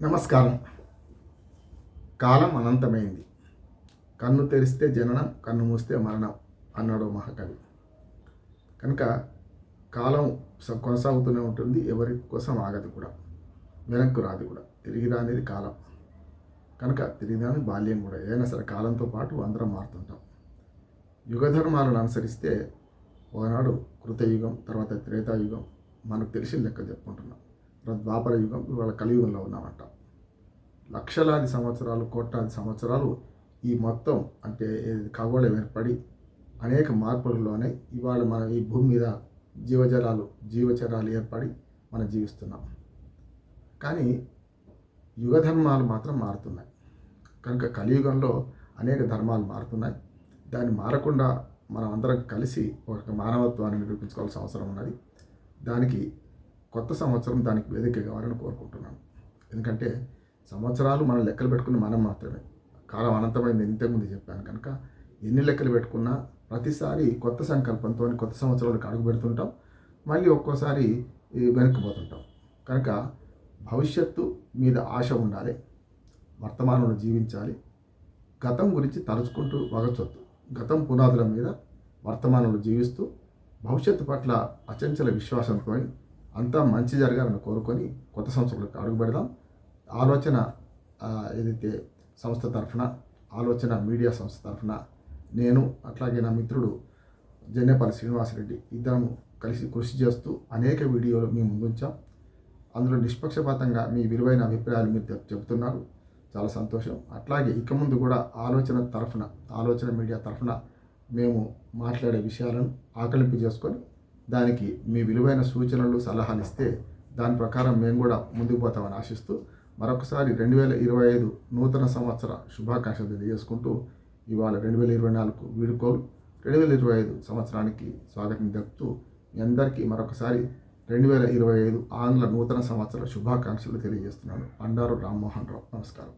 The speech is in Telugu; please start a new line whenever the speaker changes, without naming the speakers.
నమస్కారం. కాలం అనంతమైంది. కన్ను తెరిస్తే జననం, కన్ను మూస్తే మరణం అన్నాడు మహాకవి. కనుక కాలం కొనసాగుతూనే ఉంటుంది. ఎవరి కోసం ఆగదు కూడా, వెనక్కు రాదు కూడా. తిరిగి రానిది కాలం. కనుక తిరిగి రాని బాల్యం కూడా. ఏదైనా సరే కాలంతో పాటు అందరం మారుతుంటాం. యుగధర్మాలను అనుసరిస్తే ఒకనాడు కృతయుగం, తర్వాత త్రేతాయుగం, మనకు తెలిసిన లెక్క చెప్పుకుంటున్నాం. తర్వాత ద్వాపర యుగం, ఇవాళ కలియుగంలో ఉన్నామంట. లక్షలాది సంవత్సరాలు, కోట్లాది సంవత్సరాలు ఈ మొత్తం అంటే ఖగోళం ఏర్పడి అనేక మార్పులలోనే ఇవాళ మన ఈ భూమి మీద జీవచరాలు ఏర్పడి మనం జీవిస్తున్నాం. కానీ యుగధర్మాలు మాత్రం మారుతున్నాయి. కనుక కలియుగంలో అనేక ధర్మాలు మారుతున్నాయి. దాన్ని మారకుండా మనం అందరం కలిసి ఒక మానవత్వాన్ని నిరూపించుకోవాల్సిన అవసరం ఉన్నది. దానికి కొత్త సంవత్సరం దానికి వేదిక కావాలని కోరుకుంటున్నాను. ఎందుకంటే సంవత్సరాలు మనం లెక్కలు పెట్టుకుని మనం మాత్రమే. కాలం అనంతమైంది ఇంతకుముందు చెప్పాను. కనుక ఎన్ని లెక్కలు పెట్టుకున్నా ప్రతిసారి కొత్త సంకల్పంతో కొత్త సంవత్సరాలకు అడుగు పెడుతుంటాం. మళ్ళీ ఒక్కోసారి వెనక్కిపోతుంటాం. కనుక భవిష్యత్తు మీద ఆశ ఉండాలి. వర్తమానంలో జీవించాలి. గతం గురించి తలుచుకుంటూ వగచొత్తు. గతం పునాదుల మీద వర్తమానంలో జీవిస్తూ భవిష్యత్తు పట్ల అచంచల విశ్వాసంతో అంతా మంచి జరగాలని కోరుకొని కొత్త సంవత్సరాలకు అడుగు పెడదాం. ఆలోచన ఏదైతే సంస్థ తరఫున, ఆలోచన మీడియా సంస్థ తరఫున నేను అట్లాగే నా మిత్రుడు జన్నేపల్లి శ్రీనివాసరెడ్డి ఇద్దరము కలిసి కృషి చేస్తూ అనేక వీడియోలు మీ ముందుంచాం. అందులో నిష్పక్షపాతంగా మీ విలువైన అభిప్రాయాలు మీరు చెబుతున్నారు. చాలా సంతోషం. అట్లాగే ఇక ముందు కూడా ఆలోచన మీడియా తరఫున మేము మాట్లాడే విషయాలను ఆకలింపు చేసుకొని దానికి మీ విలువైన సూచనలు, సలహాలు ఇస్తే దాని ప్రకారం మేము కూడా ముందుకు పోతామని ఆశిస్తూ మరొకసారి 2025 నూతన సంవత్సర శుభాకాంక్షలు తెలియజేసుకుంటూ ఇవాళ 2024 వీడుకోలు, 2025 సంవత్సరానికి స్వాగతం తెలుపుతూ మీ అందరికీ మరొకసారి 2025 ఆంగ్ల నూతన సంవత్సర శుభాకాంక్షలు తెలియజేస్తున్నాను. బండారు రామ్మోహన్ రావు. నమస్కారం.